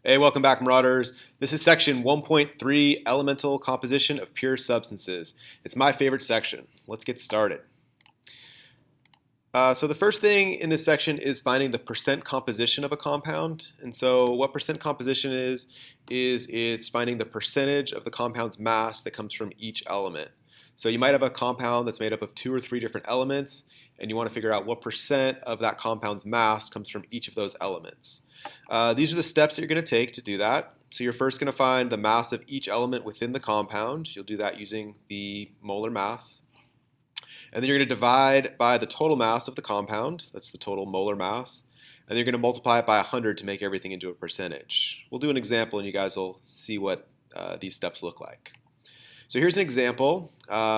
Hey, welcome back, Marauders. This is section 1.3, Elemental Composition of Pure Substances. It's my favorite section. Let's get started. So the first thing in this section is finding the percent composition of a compound. And so what percent composition is it's finding the percentage of the compound's mass that comes from each element. So you might have a compound that's made up of 2 or 3 different elements, and you want to figure out what percent of that compound's mass comes from each of those elements. These are the steps that you're going to take to do that. So you're first going to find the mass of each element within the compound. You'll do that using the molar mass. And then you're going to divide by the total mass of the compound. That's the total molar mass. And then you're going to multiply it by 100 to make everything into a percentage. We'll do an example and you guys will see what these steps look like. So here's an example.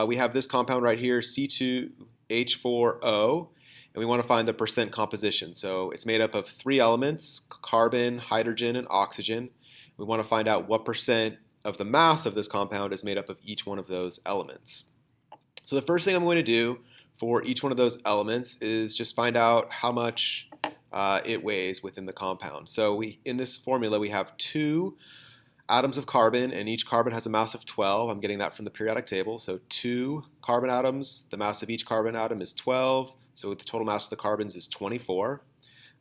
We have this compound right here, C2H40, and we want to find the percent composition. So it's made up of 3 elements, carbon, hydrogen, and oxygen. We want to find out what percent of the mass of this compound is made up of each one of those elements. So the first thing I'm going to do for each one of those elements is just find out how much it weighs within the compound. So in this formula we have 2 atoms of carbon, and each carbon has a mass of 12. I'm getting that from the periodic table. So 2 carbon atoms, the mass of each carbon atom is 12. So the total mass of the carbons is 24.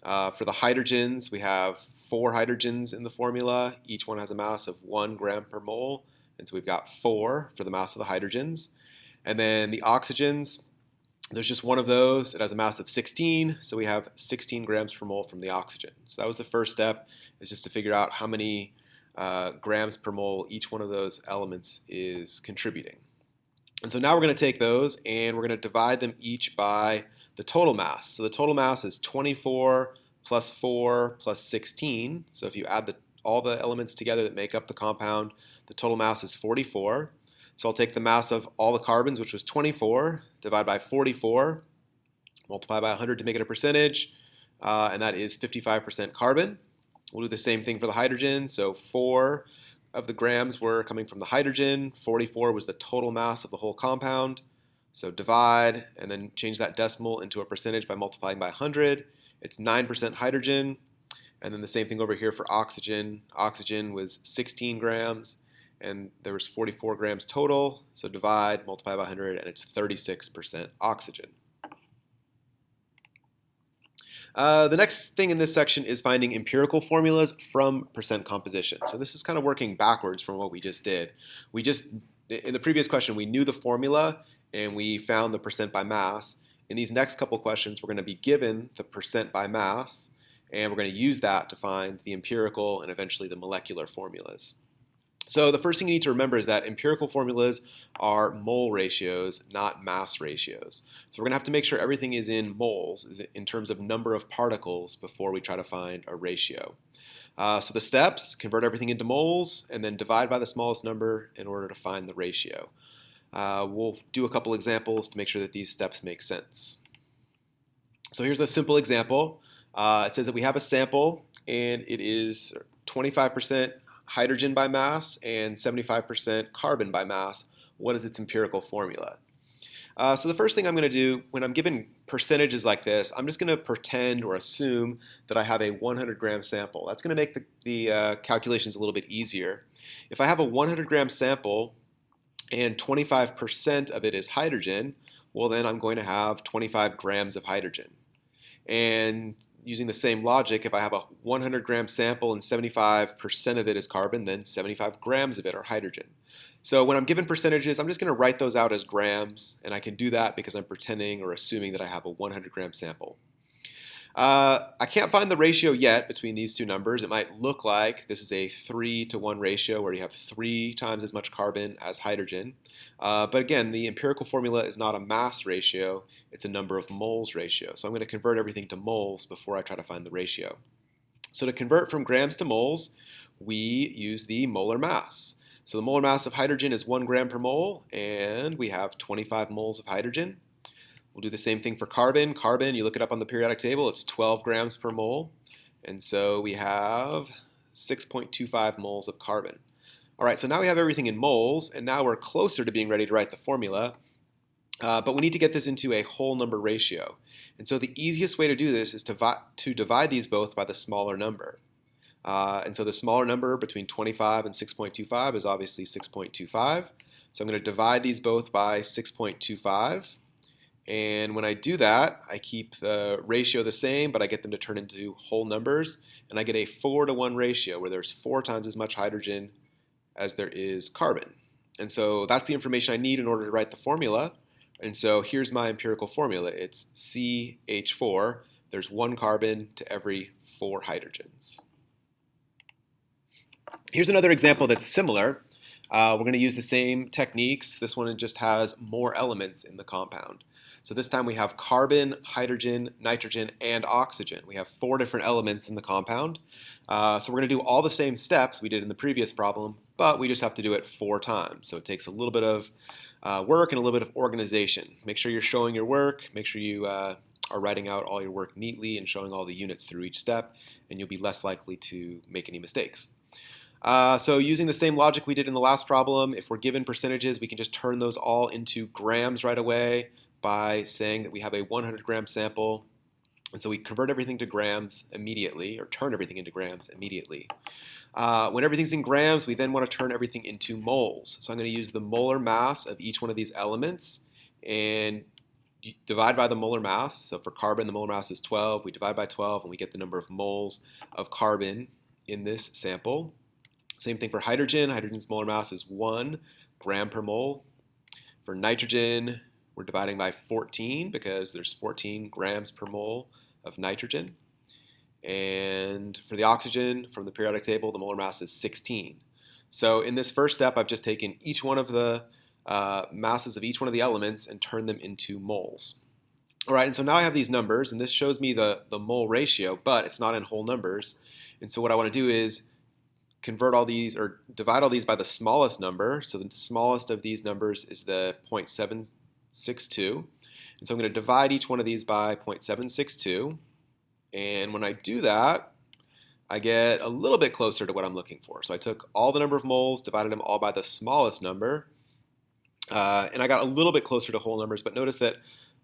For the hydrogens, we have 4 hydrogens in the formula. Each one has a mass of 1 gram per mole. And so we've got 4 for the mass of the hydrogens. And then the oxygens, there's just one of those. It has a mass of 16. So we have 16 grams per mole from the oxygen. So that was the first step, is just to figure out how many grams per mole each one of those elements is contributing. And so now we're going to take those and we're going to divide them each by the total mass. So the total mass is 24 plus 4 plus 16. So if you add all the elements together that make up the compound, the total mass is 44. So I'll take the mass of all the carbons, which was 24, divide by 44, multiply by 100 to make it a percentage, and that is 55% carbon. We'll do the same thing for the hydrogen. So 4 of the grams were coming from the hydrogen. 44 was the total mass of the whole compound. So divide and then change that decimal into a percentage by multiplying by 100. It's 9% hydrogen. And then the same thing over here for oxygen. Oxygen was 16 grams and there was 44 grams total. So divide, multiply by 100, and it's 36% oxygen. The next thing in this section is finding empirical formulas from percent composition. So this is kind of working backwards from what we just did. In the previous question, we knew the formula and we found the percent by mass. In these next couple questions, we're going to be given the percent by mass, and we're going to use that to find the empirical and eventually the molecular formulas. So the first thing you need to remember is that empirical formulas are mole ratios, not mass ratios. So we're going to have to make sure everything is in moles, in terms of number of particles, before we try to find a ratio. So the steps: convert everything into moles, and then divide by the smallest number in order to find the ratio. We'll do a couple examples to make sure that these steps make sense. So here's a simple example. It says that we have a sample, and it is 25% hydrogen by mass and 75% carbon by mass. What is its empirical formula? So the first thing I'm going to do when I'm given percentages like this, I'm just going to pretend or assume that I have a 100 gram sample. That's going to make the calculations a little bit easier. If I have a 100 gram sample and 25% of it is hydrogen, well then I'm going to have 25 grams of hydrogen. And using the same logic, if I have a 100 gram sample and 75% of it is carbon, then 75 grams of it are hydrogen. So when I'm given percentages, I'm just going to write those out as grams, and I can do that because I'm pretending or assuming that I have a 100 gram sample. I can't find the ratio yet between these two numbers. It might look like this is a 3-to-1 ratio where you have 3 times as much carbon as hydrogen. But again, the empirical formula is not a mass ratio, it's a number of moles ratio. So I'm going to convert everything to moles before I try to find the ratio. So to convert from grams to moles, we use the molar mass. So the molar mass of hydrogen is 1 gram per mole, and we have 25 moles of hydrogen. We'll do the same thing for carbon. Carbon, you look it up on the periodic table, it's 12 grams per mole. And so we have 6.25 moles of carbon. All right, so now we have everything in moles, and now we're closer to being ready to write the formula. But we need to get this into a whole number ratio. And so the easiest way to do this is to divide these both by the smaller number. And so the smaller number between 25 and 6.25 is obviously 6.25. So I'm going to divide these both by 6.25. And when I do that, I keep the ratio the same, but I get them to turn into whole numbers. And I get a 4-to-1 ratio where there's 4 times as much hydrogen as there is carbon. And so that's the information I need in order to write the formula. And so here's my empirical formula. It's CH4. There's 1 carbon to every 4 hydrogens. Here's another example that's similar. We're going to use the same techniques. This one just has more elements in the compound. So this time we have carbon, hydrogen, nitrogen, and oxygen. We have 4 different elements in the compound. So we're going to do all the same steps we did in the previous problem, but we just have to do it 4 times. So it takes a little bit of work and a little bit of organization. Make sure you're showing your work. Make sure you are writing out all your work neatly and showing all the units through each step, and you'll be less likely to make any mistakes. So using the same logic we did in the last problem, if we're given percentages, we can just turn those all into grams right away by saying that we have a 100-gram sample. And so we convert everything to grams immediately, or turn everything into grams immediately. When everything's in grams, we then want to turn everything into moles. So I'm going to use the molar mass of each one of these elements and divide by the molar mass. So for carbon, the molar mass is 12. We divide by 12, and we get the number of moles of carbon in this sample. Same thing for hydrogen. Hydrogen's molar mass is 1 gram per mole. For nitrogen, we're dividing by 14 because there's 14 grams per mole of nitrogen. And for the oxygen, from the periodic table, the molar mass is 16. So in this first step, I've just taken each one of the masses of each one of the elements and turned them into moles. All right, and so now I have these numbers, and this shows me the mole ratio, but it's not in whole numbers. And so what I want to do is convert all these, or divide all these by the smallest number. So the smallest of these numbers is the 0.762. And so I'm going to divide each one of these by 0.762. And when I do that, I get a little bit closer to what I'm looking for. So I took all the number of moles, divided them all by the smallest number, and I got a little bit closer to whole numbers. But notice that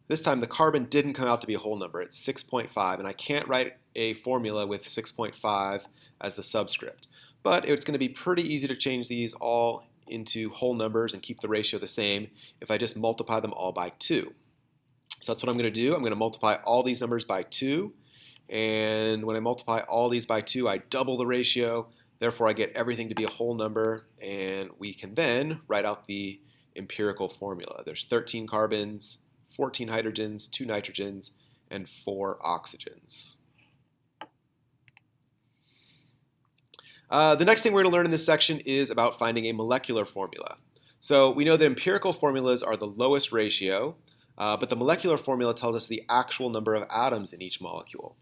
this time the carbon didn't come out to be a whole number. It's 6.5, and I can't write a formula with 6.5 as the subscript. But it's going to be pretty easy to change these all into whole numbers and keep the ratio the same if I just multiply them all by 2. So that's what I'm going to do. I'm going to multiply all these numbers by 2. And when I multiply all these by 2, I double the ratio. Therefore, I get everything to be a whole number. And we can then write out the empirical formula. There's 13 carbons, 14 hydrogens, 2 nitrogens, and 4 oxygens. The next thing we're going to learn in this section is about finding a molecular formula. So we know that empirical formulas are the lowest ratio, but the molecular formula tells us the actual number of atoms in each molecule.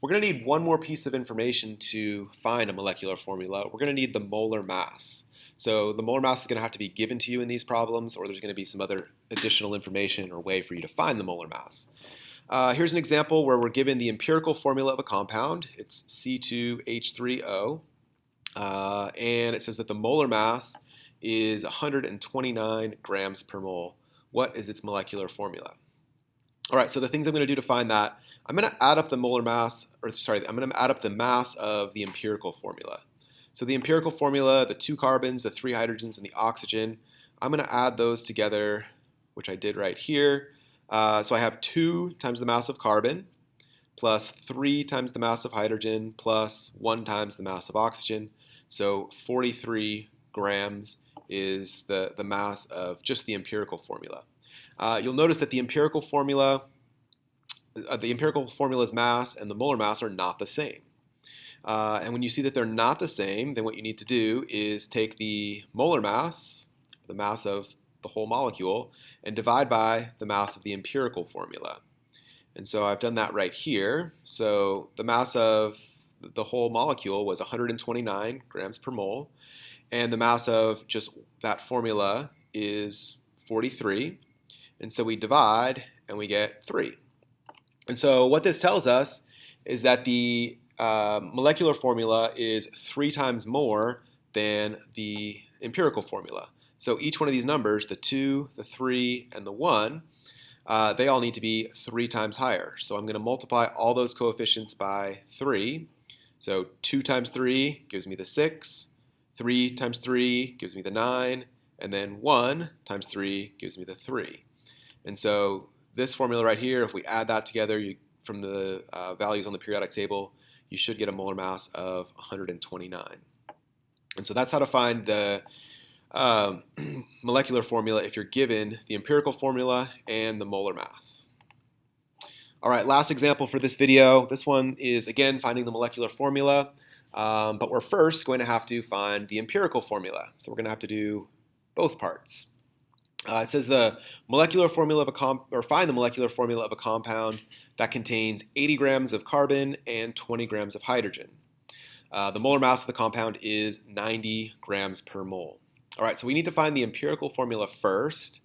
We're going to need one more piece of information to find a molecular formula. We're going to need the molar mass. So the molar mass is going to have to be given to you in these problems, or there's going to be some other additional information or way for you to find the molar mass. Here's an example where we're given the empirical formula of a compound. It's C2H3O. And it says that the molar mass is 129 grams per mole. What is its molecular formula? All right, so the things I'm going to do to find that, I'm going to add up the molar mass, I'm going to add up the mass of the empirical formula. So the empirical formula, the 2 carbons, the 3 hydrogens, and the oxygen, I'm going to add those together, which I did right here. So I have 2 times the mass of carbon, plus 3 times the mass of hydrogen, plus 1 times the mass of oxygen. So 43 grams is the mass of just the empirical formula. You'll notice that the empirical formula's mass and the molar mass are not the same. And when you see that they're not the same, then what you need to do is take the molar mass, the mass of the whole molecule, and divide by the mass of the empirical formula. And so I've done that right here. So the mass of the whole molecule was 129 grams per mole, and the mass of just that formula is 43. And so we divide, and we get 3. And so what this tells us is that the molecular formula is 3 times more than the empirical formula. So each one of these numbers, the 2, the 3, and the 1, they all need to be 3 times higher. So I'm going to multiply all those coefficients by 3. So 2 times 3 gives me the 6, 3 times 3 gives me the 9, and then 1 times 3 gives me the 3. And so this formula right here, if we add that together from the values on the periodic table, you should get a molar mass of 129. And so that's how to find the molecular formula if you're given the empirical formula and the molar mass. All right, last example for this video. This one is, again, finding the molecular formula, but we're first going to have to find the empirical formula. So we're going to have to do both parts. It says the molecular formula of find the molecular formula of a compound that contains 80 grams of carbon and 20 grams of hydrogen. The molar mass of the compound is 90 grams per mole. All right, so we need to find the empirical formula first,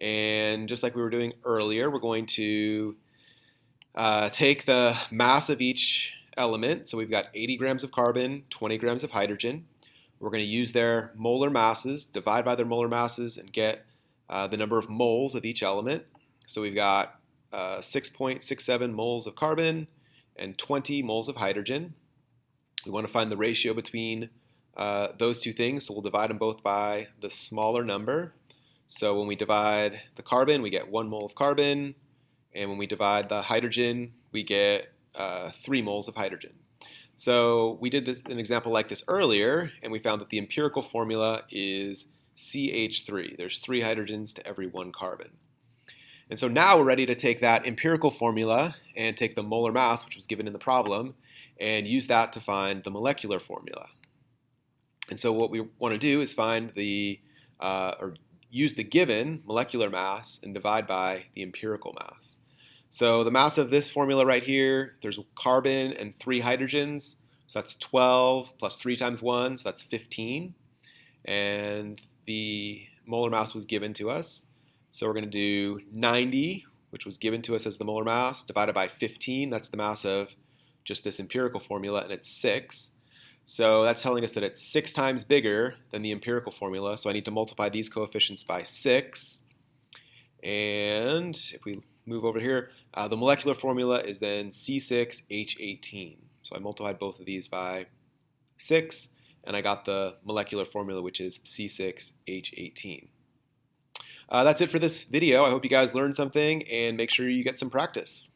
and just like we were doing earlier, we're going to take the mass of each element. So we've got 80 grams of carbon, 20 grams of hydrogen. We're going to use their molar masses, divide by their molar masses, and get the number of moles of each element. So we've got 6.67 moles of carbon and 20 moles of hydrogen. We want to find the ratio between those two things, so we'll divide them both by the smaller number. So when we divide the carbon, we get 1 mole of carbon, and when we divide the hydrogen, we get 3 moles of hydrogen. So we did an example like this earlier, and we found that the empirical formula is CH3. There's 3 hydrogens to every 1 carbon. And so now we're ready to take that empirical formula and take the molar mass, which was given in the problem, and use that to find the molecular formula. And so what we want to do is find or use the given molecular mass and divide by the empirical mass. So the mass of this formula right here, there's carbon and 3 hydrogens, so that's 12 plus 3 times 1, so that's 15. And the molar mass was given to us. So we're going to do 90, which was given to us as the molar mass, divided by 15. That's the mass of just this empirical formula, and it's 6. So that's telling us that it's 6 times bigger than the empirical formula. So I need to multiply these coefficients by 6. And if we move over here, the molecular formula is then C6H18. So I multiplied both of these by 6, and I got the molecular formula, which is C6H18. That's it for this video. I hope you guys learned something, and make sure you get some practice.